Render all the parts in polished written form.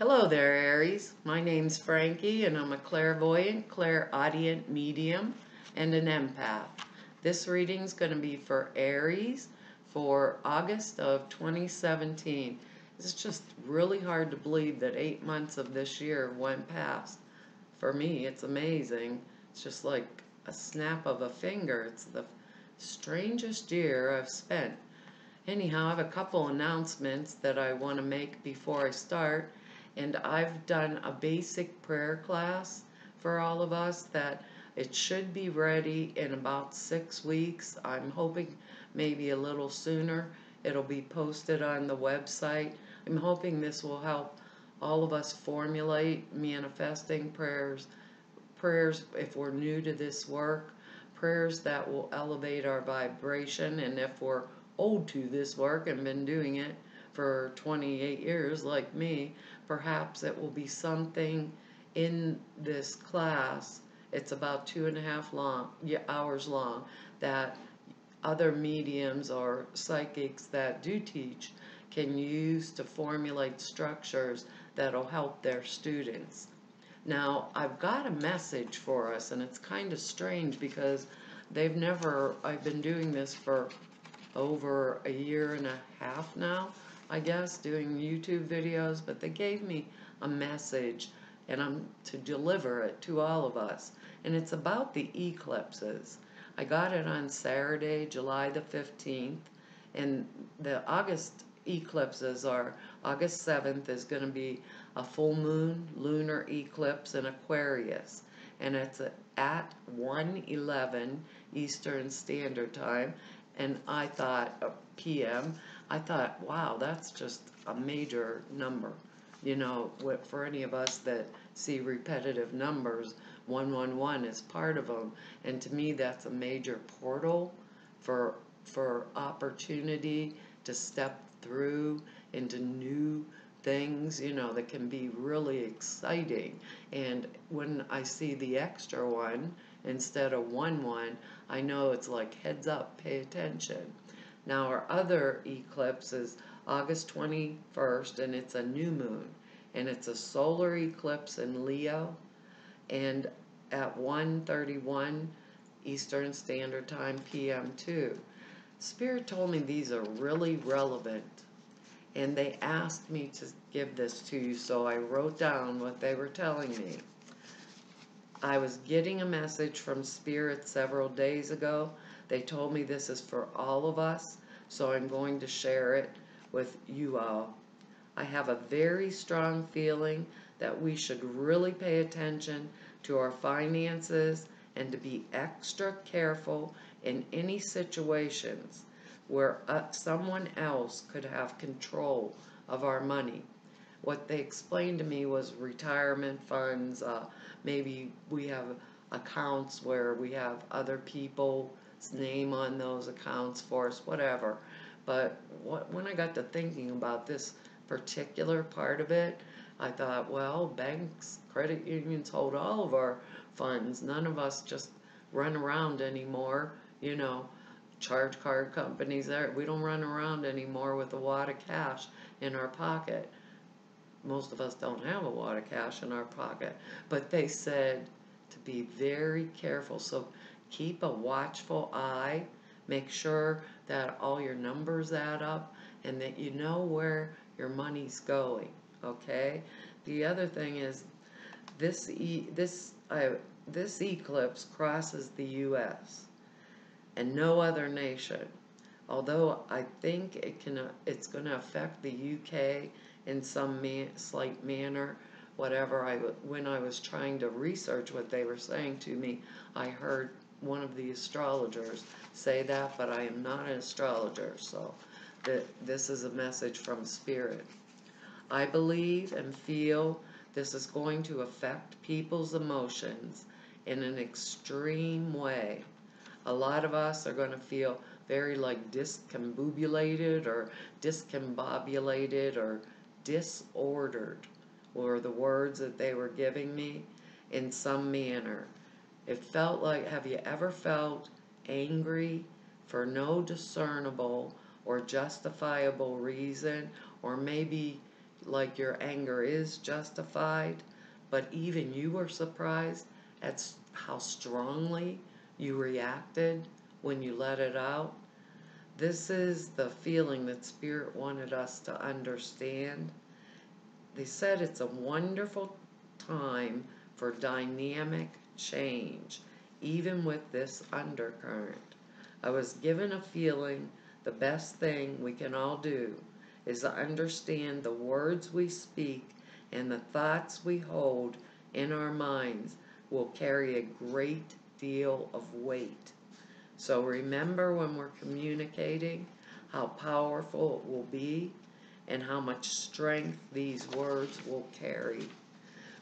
Hello there, Aries. My name's Frankie, and I'm a clairvoyant, clairaudient medium, and an empath. This reading's going to be for Aries for August of 2017. It's just really hard to believe that 8 months of this year went past. For me, it's amazing. It's just like a snap of a finger. It's the strangest year I've spent. Anyhow, I have a couple announcements that I want to make before I start. And I've done a basic prayer class for all of us that it should be ready in about 6 weeks. I'm hoping maybe a little sooner. It'll be posted on the website. I'm hoping this will help all of us formulate manifesting prayers if we're new to this work, prayers that will elevate our vibration, and if we're old to this work and been doing it for 28 years like me, perhaps it will be something in this class. It's about 2.5 hours long, that other mediums or psychics that do teach can use to formulate structures that'll help their students. Now, I've got a message for us, and it's kind of strange because I've been doing this for over a year and a half now, I guess, doing YouTube videos, but they gave me a message, and I'm to deliver it to all of us. And it's about the eclipses. I got it on Saturday, July the 15th, and the August eclipses are August 7th is going to be a full moon lunar eclipse in Aquarius, and it's at 1:11 Eastern Standard Time. And I thought, PM, I thought, wow, that's just a major number. You know, for any of us that see repetitive numbers, 111 is part of them. And to me, that's a major portal for opportunity to step through into new things, you know, that can be really exciting. And when I see the extra one instead of 1-1, I know it's like, heads up, pay attention. Now, our other eclipse is August 21st, and it's a new moon, and it's a solar eclipse in Leo, and at 1:31 Eastern Standard Time PM too. Spirit told me these are really relevant, and they asked me to give this to you, so I wrote down what they were telling me. I was getting a message from Spirit several days ago. They told me this is for all of us, so I'm going to share it with you all. I have a very strong feeling that we should really pay attention to our finances and to be extra careful in any situations where someone else could have control of our money. What they explained to me was retirement funds, maybe we have accounts where we have other people's name on those accounts for us, whatever. But when I got to thinking about this particular part of it, I thought, well, banks, credit unions hold all of our funds. None of us just run around anymore, you know. Charge card companies, we don't run around anymore with a wad of cash in our pocket. Most of us don't have a wad of cash in our pocket, but they said to be very careful. So keep a watchful eye, make sure that all your numbers add up, and that you know where your money's going, okay? The other thing is this eclipse crosses the U.S. and no other nation. Although I think it's going to affect the UK in some slight manner, whatever. When I was trying to research what they were saying to me, I heard one of the astrologers say that, but I am not an astrologer, so this is a message from Spirit. I believe and feel this is going to affect people's emotions in an extreme way. A lot of us are going to feel very like discombobulated or discombobulated or disordered were the words that they were giving me in some manner. It felt like, have you ever felt angry for no discernible or justifiable reason, or maybe like your anger is justified, but even you were surprised at how strongly you reacted when you let it out. This is the feeling that Spirit wanted us to understand. They said it's a wonderful time for dynamic change, even with this undercurrent. I was given a feeling the best thing we can all do is to understand the words we speak and the thoughts we hold in our minds will carry a great deal of weight. So remember when we're communicating how powerful it will be and how much strength these words will carry.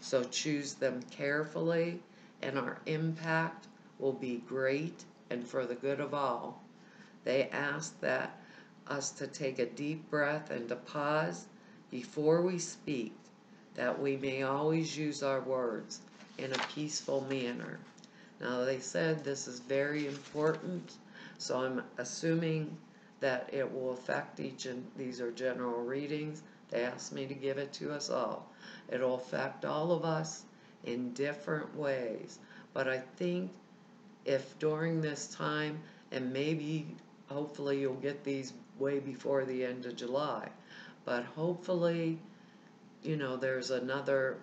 So choose them carefully, and our impact will be great and for the good of all. They ask that us to take a deep breath and to pause before we speak, that we may always use our words in a peaceful manner. Now they said this is very important, so I'm assuming that it will affect each, and these are general readings. They asked me to give it to us all. It'll affect all of us in different ways. But I think if during this time, and maybe hopefully you'll get these way before the end of July, but hopefully, you know, there's another,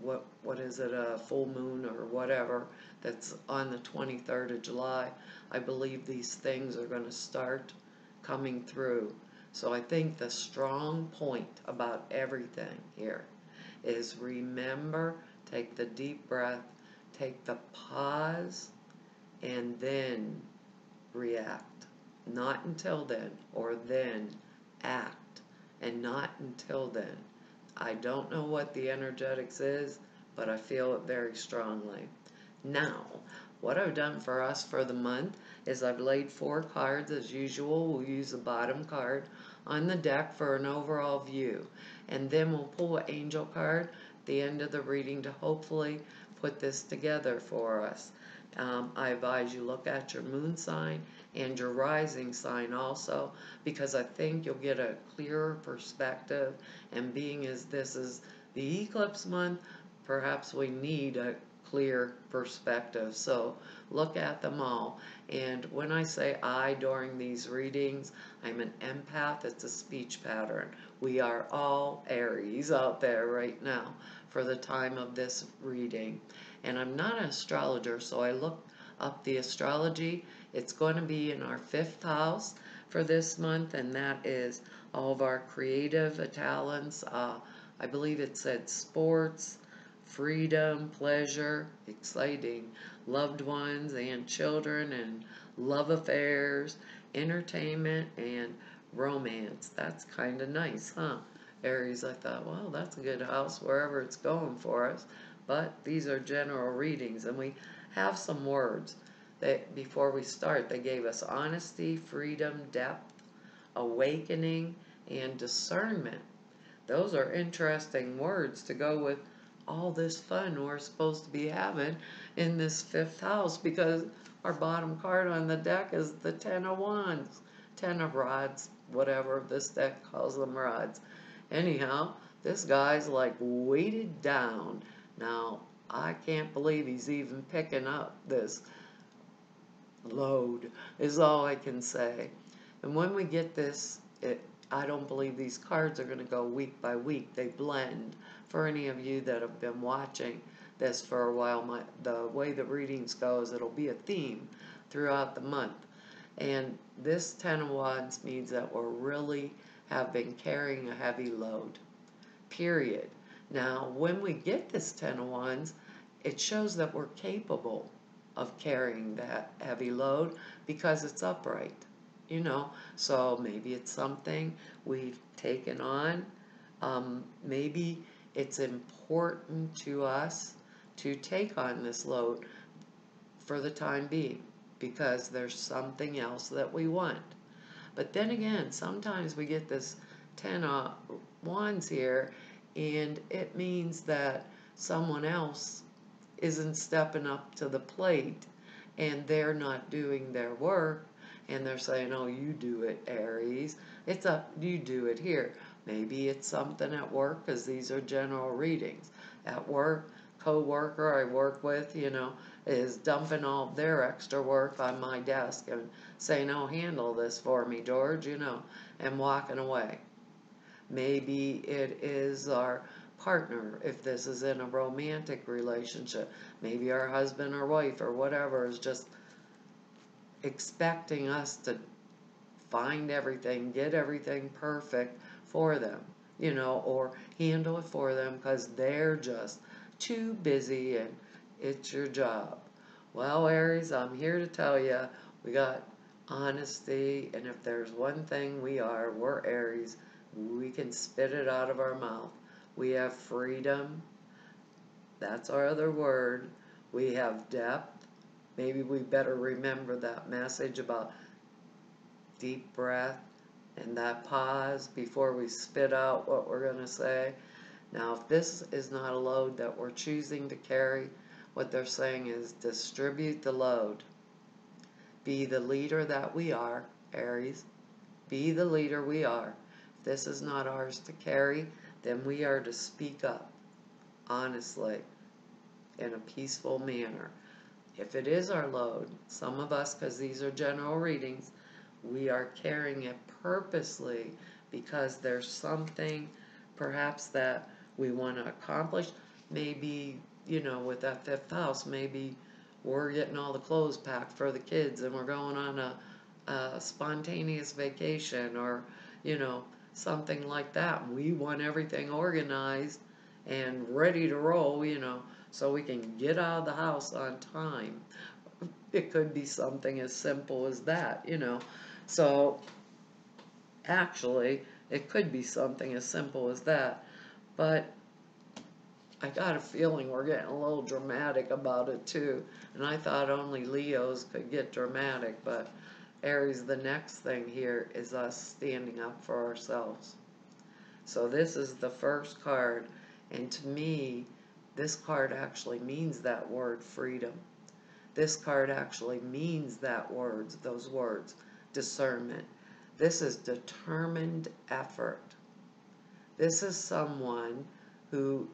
what is it, a full moon or whatever, that's on the 23rd of July. I believe these things are going to start coming through. So I think the strong point about everything here is remember, take the deep breath, take the pause, and then react. Not until then, or then act, and not until then. I don't know what the energetics is, but I feel it very strongly. Now, what I've done for us for the month is I've laid 4 cards as usual. We'll use the bottom card on the deck for an overall view. And then we'll pull an angel card at the end of the reading to hopefully put this together for us. I advise you look at your moon sign and your rising sign also, because I think you'll get a clearer perspective. And being as this is the eclipse month, perhaps we need a clear perspective. So look at them all. And when I say I during these readings, I'm an empath. It's a speech pattern. We are all Aries out there right now for the time of this reading. And I'm not an astrologer, so I looked up the astrology. It's going to be in our 5th house for this month, and that is all of our creative talents. I believe it said sports, freedom, pleasure, exciting, loved ones and children, and love affairs, entertainment, and romance. That's kind of nice, huh? Aries, I thought, well, that's a good house wherever it's going for us. But these are general readings, and we have some words that before we start, they gave us honesty, freedom, depth, awakening, and discernment. Those are interesting words to go with all this fun we're supposed to be having in this 5th house, because our bottom card on the deck is the 10 of Wands, 10 of Rods, whatever this deck calls them, rods. Anyhow, this guy's like weighted down. Now, I can't believe he's even picking up this load, is all I can say. And when we get this, I don't believe these cards are going to go week by week. They blend. For any of you that have been watching this for a while, the way the readings go is it'll be a theme throughout the month. And this 10 of Wands means that we really have been carrying a heavy load, period. Now, when we get this 10 of Wands, it shows that we're capable of carrying that heavy load because it's upright, you know. So maybe it's something we've taken on. Maybe it's important to us to take on this load for the time being because there's something else that we want. But then again, sometimes we get this 10 of Wands here, and it means that someone else isn't stepping up to the plate, and they're not doing their work, and they're saying, oh, you do it, Aries. It's up, you do it here. Maybe it's something at work, because these are general readings. At work, co-worker I work with, is dumping all their extra work on my desk and saying, oh, handle this for me, George, and walking away. Maybe it is our partner, if this is in a romantic relationship. Maybe our husband or wife or whatever is just expecting us to find everything, get everything perfect for them, or handle it for them because they're just too busy and it's your job. Well, Aries, I'm here to tell you, we got honesty, and if there's one thing we're Aries. We can spit it out of our mouth. We have freedom. That's our other word. We have depth. Maybe we better remember that message about deep breath and that pause before we spit out what we're going to say. Now, if this is not a load that we're choosing to carry, what they're saying is distribute the load. Be the leader that we are, Aries. Be the leader we are. If this is not ours to carry, then we are to speak up, honestly, in a peaceful manner. If it is our load, some of us, because these are general readings, we are carrying it purposely because there's something perhaps that we want to accomplish. Maybe, with that fifth house, maybe we're getting all the clothes packed for the kids and we're going on a spontaneous vacation, or, something like that. We want everything organized and ready to roll, so we can get out of the house on time. It could be something as simple as that, So, actually, it could be something as simple as that. But I got a feeling we're getting a little dramatic about it too. And I thought only Leos could get dramatic, but Aries, the next thing here is us standing up for ourselves. So this is the first card, and to me, this card actually means that word, freedom. This card actually means those words, discernment. This is determined effort. This is someone who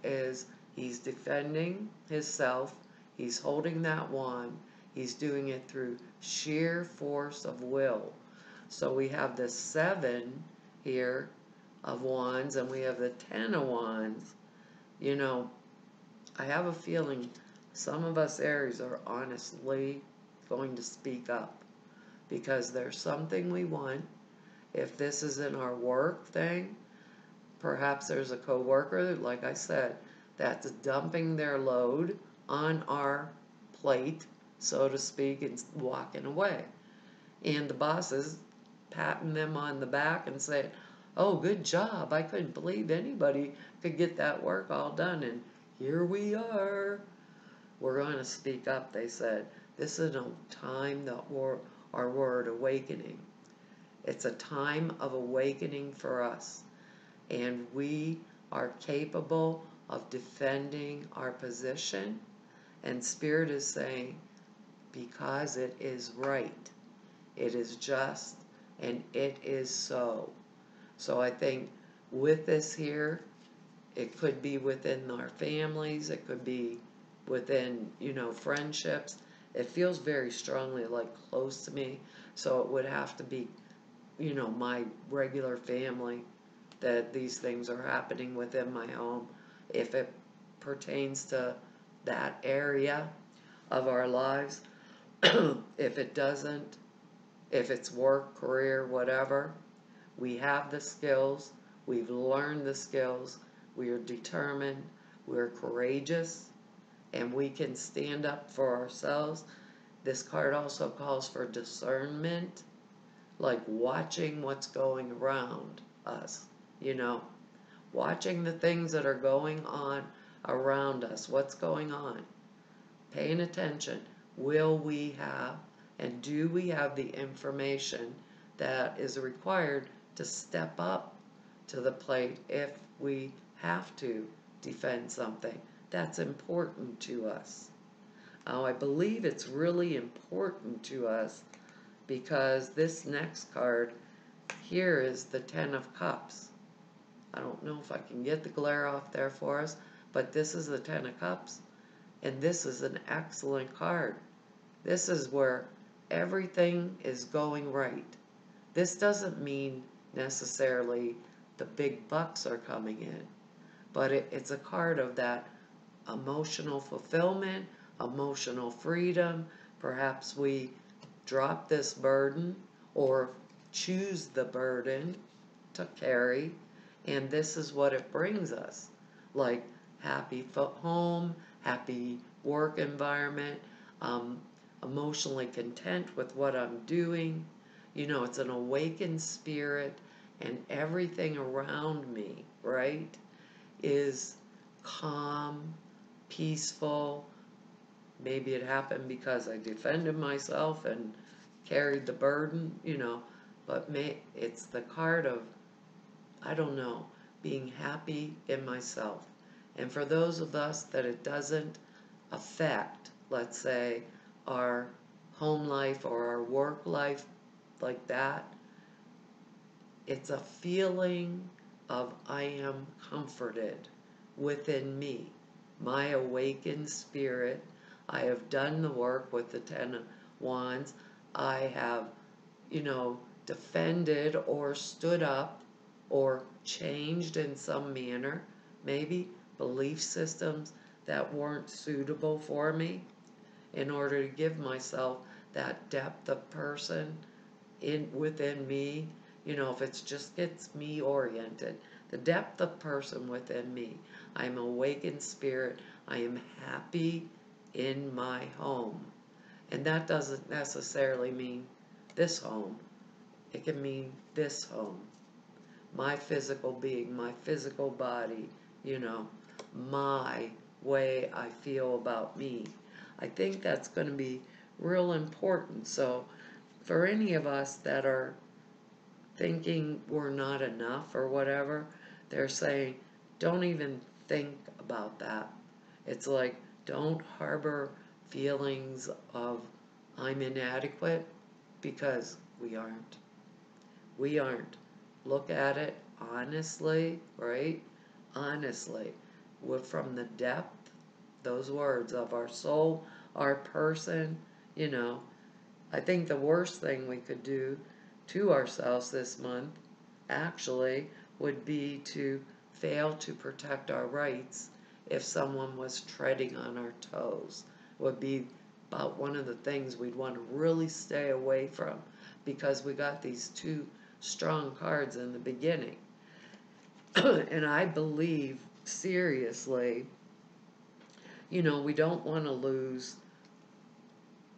he's defending himself, he's holding that wand, he's doing it through sheer force of will. So we have the 7 here of wands, and we have the 10 of wands. I have a feeling some of us Aries are honestly going to speak up because there's something we want. If this is in our work thing, perhaps there's a coworker, like I said, that's dumping their load on our plate, so to speak, and walking away. And the boss is patting them on the back and saying, oh, good job. I couldn't believe anybody could get that work all done. And here we are. We're going to speak up, they said. This is a time that our word awakening. It's a time of awakening for us. And we are capable of defending our position. And Spirit is saying, because it is right, it is just, and it is so. So I think with this here, it could be within our families, it could be within, friendships. It feels very strongly like close to me, so it would have to be, my regular family that these things are happening within my home. If it pertains to that area of our lives, if it doesn't, if it's work, career, whatever, we have the skills, we've learned the skills, we are determined, we're courageous, and we can stand up for ourselves. This card also calls for discernment, like watching what's going around us, watching the things that are going on around us, what's going on, paying attention. Will we have, and do we have the information that is required to step up to the plate if we have to defend something that's important to us? Now, I believe it's really important to us because this next card here is the 10 of Cups. I don't know if I can get the glare off there for us, but this is the Ten of Cups, and this is an excellent card. This is where everything is going right. This doesn't mean necessarily the big bucks are coming in, but it's a card of that emotional fulfillment, emotional freedom. Perhaps we drop this burden or choose the burden to carry, and this is what it brings us. Like happy home, happy work environment, emotionally content with what I'm doing. You know, it's an awakened spirit, and everything around me, right, is calm, peaceful. Maybe it happened because I defended myself and carried the burden, you know, but it's the card of, I don't know, being happy in myself. And for those of us that it doesn't affect, let's say, our home life or our work life like that, it's a feeling of I am comforted within me, my awakened spirit. I have done the work with the Ten of Wands. I have, you know, defended or stood up or changed in some manner, maybe belief systems that weren't suitable for me, in order to give myself that depth of person within me. You know, if it's just gets me oriented, the depth of person within me. I am awakened spirit. I am happy in my home. And that doesn't necessarily mean this home. It can mean this home. My physical being, my physical body, you know, my way I feel about me. I think that's going to be real important. So for any of us that are thinking we're not enough or whatever, they're saying, don't even think about that. It's like, don't harbor feelings of I'm inadequate, because we aren't. We aren't. Look at it honestly, right? Honestly. From the depth, those words of our soul, our person, you know. I think the worst thing we could do to ourselves this month, actually, would be to fail to protect our rights if someone was treading on our toes. Would be about one of the things we'd want to really stay away from, because we got these two strong cards in the beginning. And I believe, seriously, you know, we don't want to lose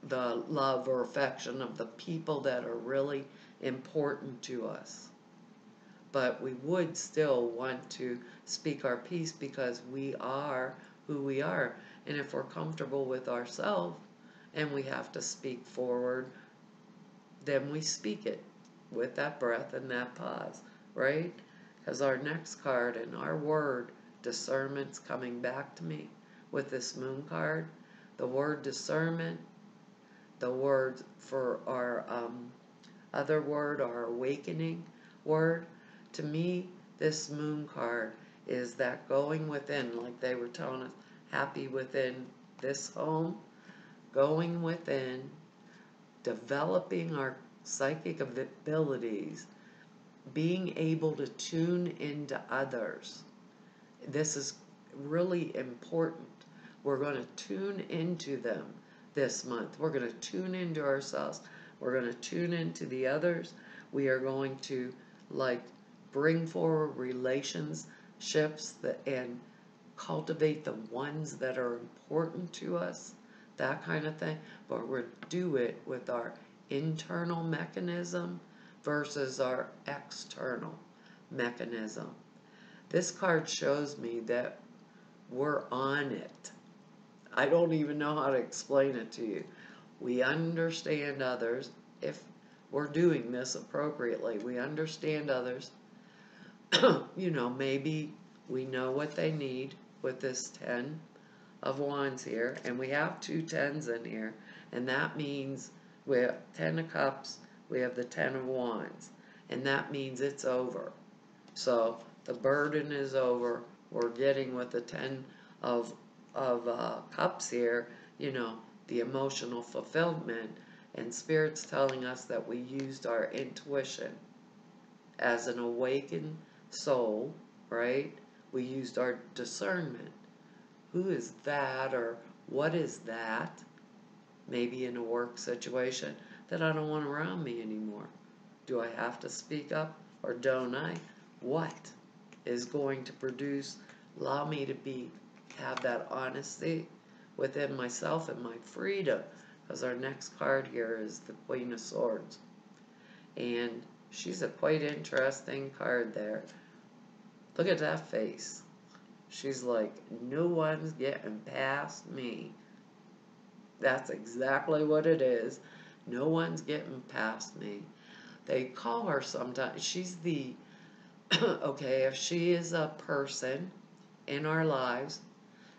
the love or affection of the people that are really important to us. But we would still want to speak our piece, because we are who we are. And if we're comfortable with ourselves and we have to speak forward, then we speak it with that breath and that pause, right? Because our next card and our word, discernment's coming back to me with this moon card. The word discernment, the word for our other word, our awakening word. To me, this moon card is that going within, like they were telling us, happy within this home, going within, developing our psychic abilities, being able to tune into others. This is really important. We're going to tune into them this month. We're going to tune into ourselves. We're going to tune into the others. We are going to, like, bring forward relationships and cultivate the ones that are important to us, that kind of thing. But we'll do it with our internal mechanism versus our external mechanism. This card shows me that we're on it. I don't even know how to explain it to you. We understand others. If we're doing this appropriately, we understand others. You know, maybe we know what they need with this 10 of Wands here, and we have two 10s in here, and that means we have 10 of Cups, we have the 10 of Wands, and that means it's over. So The burden is over. We're getting with the 10 of cups here, you know, the emotional fulfillment, and Spirit's telling us that we used our intuition as an awakened soul, right? We used our discernment. Who is that, or what is that? Maybe in a work situation that I don't want around me anymore. Do I have to speak up, or don't I? What is going to produce, allow me to have that honesty within myself and my freedom? Because our next card here is the Queen of Swords. And she's a quite interesting card there. Look at that face. She's like, no one's getting past me. That's exactly what it is. No one's getting past me. They call her sometimes, she's the, okay, if she is a person in our lives,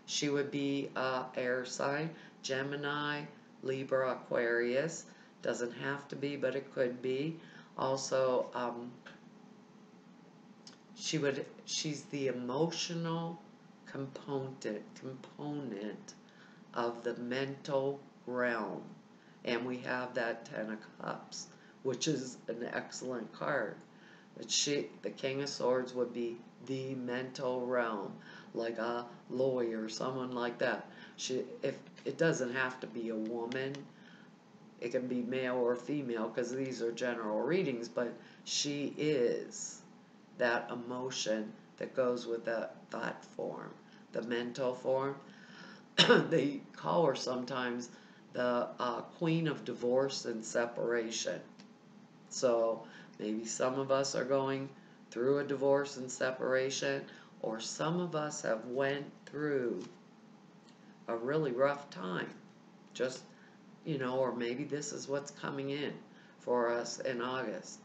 she would be air sign, Gemini, Libra, Aquarius. Doesn't have to be, but it could be. Also, she's the emotional component of the mental realm. And we have that 10 of Cups, which is an excellent card. But the King of Swords would be the mental realm, like a lawyer, someone like that. If it doesn't have to be a woman, it can be male or female, because these are general readings, but she is that emotion that goes with that thought form, the mental form. They call her sometimes the Queen of Divorce and Separation. So maybe some of us are going through a divorce and separation, or some of us have went through a really rough time. Just, you know, or maybe this is what's coming in for us in August.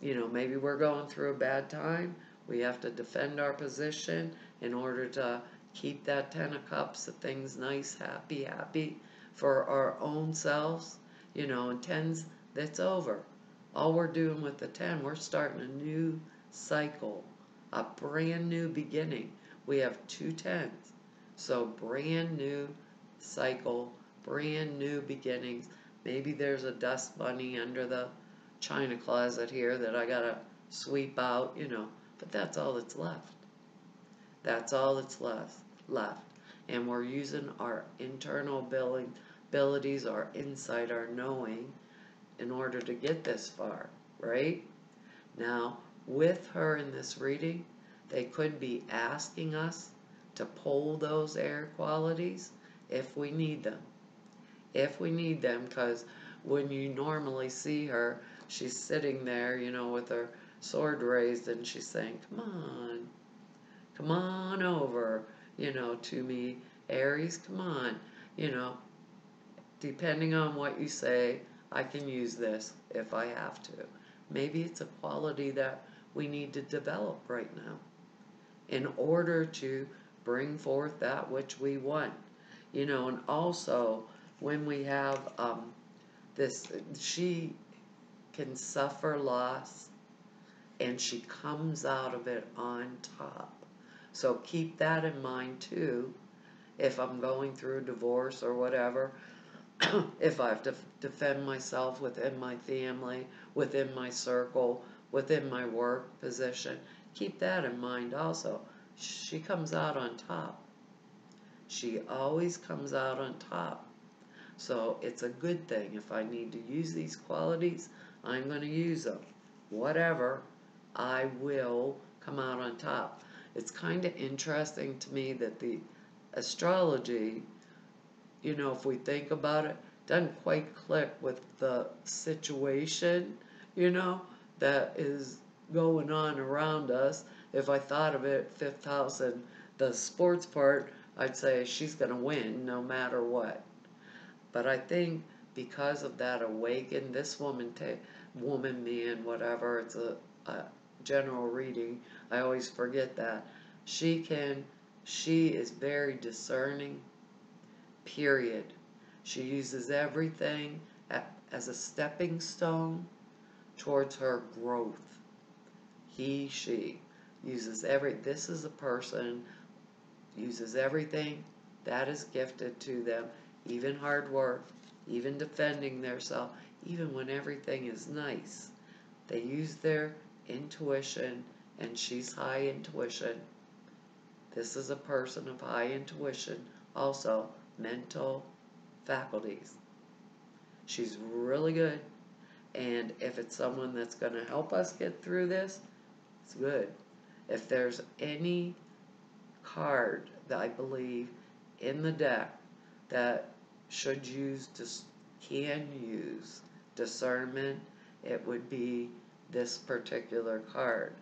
You know, maybe we're going through a bad time. We have to defend our position in order to keep that 10 of Cups, the things nice, happy for our own selves. You know, and 10's, that's over. All we're doing with the 10, we're starting a new cycle, a brand new beginning. We have 2 10s. So brand new cycle, brand new beginnings. Maybe there's a dust bunny under the china closet here that I gotta sweep out, you know, but that's all that's left. That's all that's left. And we're using our internal abilities, our insight, our knowing, in order to get this far, right? Now, with her in this reading, they could be asking us to pull those air qualities if we need them. If we need them, because when you normally see her, she's sitting there, you know, with her sword raised, and she's saying, come on over, you know, to me, Aries, come on, you know, depending on what you say, I can use this if I have to. Maybe it's a quality that we need to develop right now in order to bring forth that which we want. You know, and also when we have this, she can suffer loss and she comes out of it on top. So keep that in mind too. If I'm going through divorce or whatever, if I have to defend myself within my family, within my circle, within my work position, keep that in mind also. She comes out on top. She always comes out on top. So it's a good thing. If I need to use these qualities, I'm going to use them. Whatever, I will come out on top. It's kind of interesting to me that the astrology, you know, if we think about it, doesn't quite click with the situation, you know, that is going on around us. If I thought of it, 5th house and the sports part, I'd say she's going to win no matter what. But I think because of that awaken, this woman, man, whatever, it's a general reading, I always forget that. She is very discerning, period. She uses everything as a stepping stone towards her growth. She. This is a person, uses everything that is gifted to them, even hard work, even defending themselves, even when everything is nice. They use their intuition, and she's high intuition. This is a person of high intuition, also mental faculties. She's really good, and if it's someone that's going to help us get through this, it's good. If there's any card that I believe in the deck that can use discernment, it would be this particular card,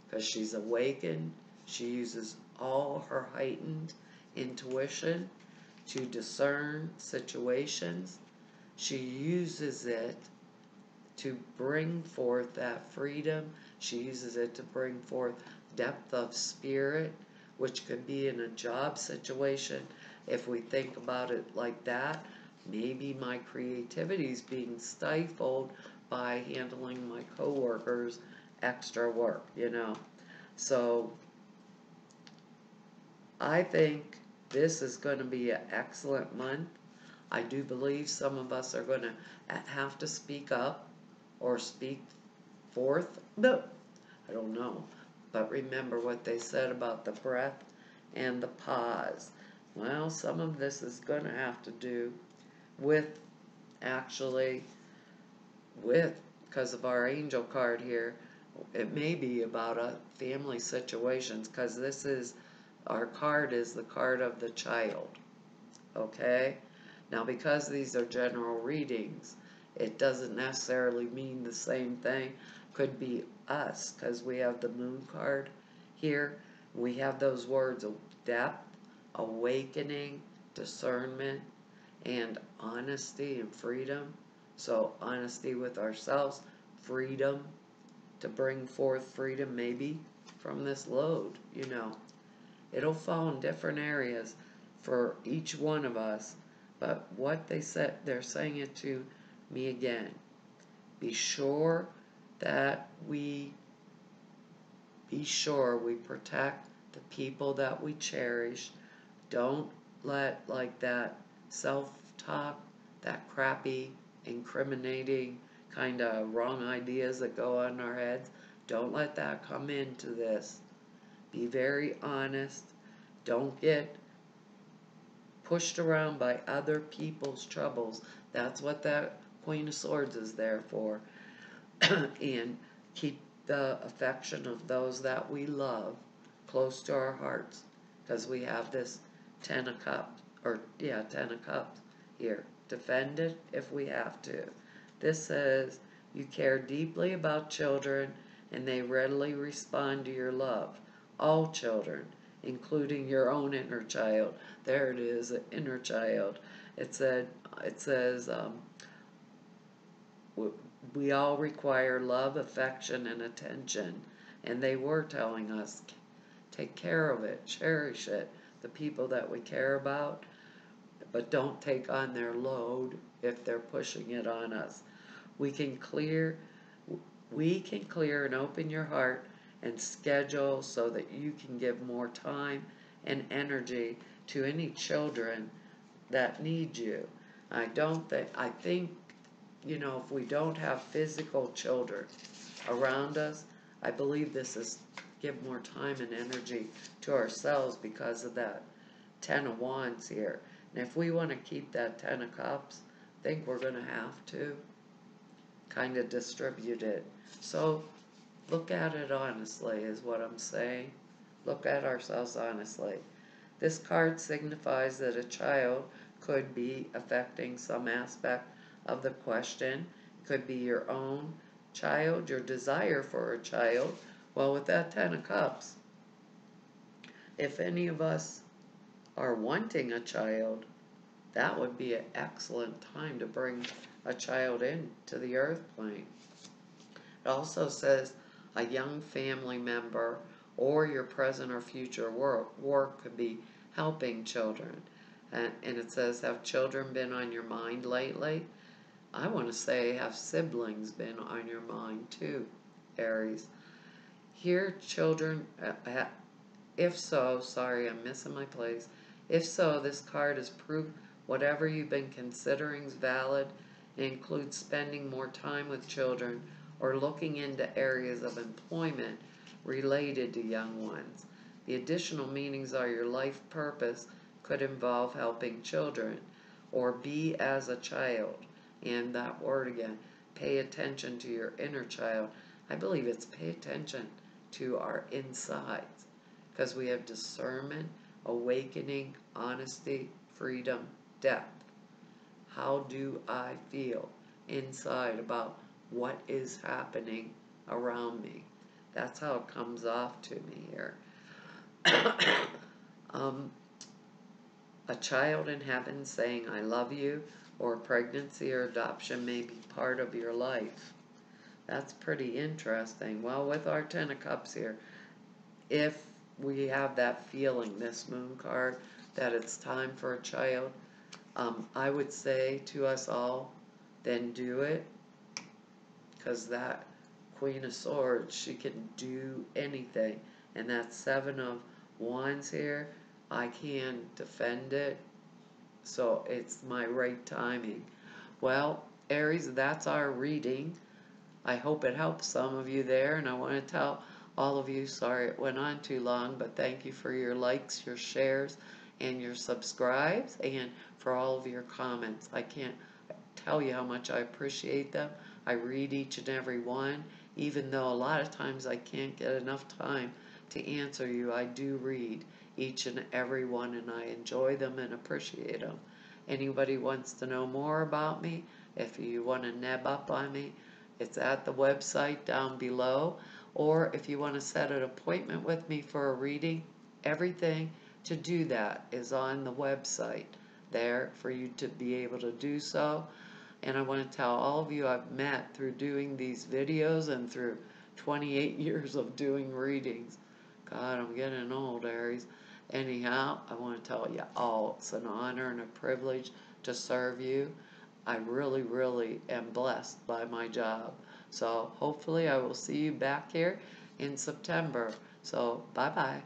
because she's awakened. She uses all her heightened intuition to discern situations. She uses it to bring forth that freedom. She uses it to bring forth depth of spirit, which could be in a job situation. If we think about it like that, maybe my creativity is being stifled by handling my coworkers' extra work, So I think this is going to be an excellent month. I do believe some of us are going to have to speak up or speak forth. No, I don't know. But remember what they said about the breath and the pause. Well, some of this is going to have to do with, because of our angel card here, it may be about a family situations, because our card is the card of the child. Okay? Now, because these are general readings, it doesn't necessarily mean the same thing. Could be us, because we have the moon card here. We have those words of depth, awakening, discernment, and honesty and freedom. So honesty with ourselves, freedom to bring forth freedom maybe from this load, It'll fall in different areas for each one of us. But what they're saying it to me again. Be sure we protect the people that we cherish. Don't let that self-talk, that crappy, incriminating kind of wrong ideas that go on in our heads, don't let that come into this. Be very honest. Don't get pushed around by other people's troubles. That's what that Queen of Swords is there for. And keep the affection of those that we love close to our hearts, because we have this Ten of Cups here. Defend it if we have to. This says you care deeply about children, and they readily respond to your love. All children, including your own inner child. There it is, an inner child. It says we all require love, affection, and attention. And they were telling us, take care of it, cherish it, the people that we care about, but don't take on their load if they're pushing it on us. We can clear and open your heart and schedule so that you can give more time and energy to any children that need you. I think, if we don't have physical children around us, I believe this is give more time and energy to ourselves because of that Ten of Wands here. And if we want to keep that Ten of Cups, I think we're going to have to kind of distribute it. So look at it honestly is what I'm saying. Look at ourselves honestly. This card signifies that a child could be affecting some aspect of the question. It could be your own child, your desire for a child. Well, with that Ten of Cups, if any of us are wanting a child, that would be an excellent time to bring a child into the earth plane. It also says a young family member or your present or future work could be helping children. And it says, have children been on your mind lately? I want to say, have siblings been on your mind too, Aries? Here, children, if so, sorry, I'm missing my place. If so, this card is proof whatever you've been considering is valid. It includes spending more time with children or looking into areas of employment related to young ones. The additional meanings are your life purpose could involve helping children or be as a child. And that word again, pay attention to your inner child. I believe it's pay attention to our insides because we have discernment, awakening, honesty, freedom, depth. How do I feel inside about what is happening around me? That's how it comes off to me here. A child in heaven saying, I love you, or pregnancy or adoption may be part of your life. That's pretty interesting. Well, with our Ten of Cups here, if we have that feeling, this moon card, that it's time for a child, I would say to us all, then do it. Because that Queen of Swords, she can do anything. And that Seven of Wands here, I can defend it. So it's my right timing. Well, Aries, that's our reading. I hope it helps some of you there, and I want to tell all of you, sorry it went on too long, but thank you for your likes, your shares, and your subscribes, and for all of your comments. I can't tell you how much I appreciate them. I read each and every one, even though a lot of times I can't get enough time to answer you. I do read each and every one, and I enjoy them and appreciate them. Anybody wants to know more about me, if you want to neb up on me, it's at the website down below. Or if you want to set an appointment with me for a reading, everything to do that is on the website there for you to be able to do so. And I want to tell all of you I've met through doing these videos and through 28 years of doing readings. God, I'm getting old, Aries. Anyhow, I want to tell you all it's an honor and a privilege to serve you. I really, really am blessed by my job. So hopefully I will see you back here in September. So bye-bye.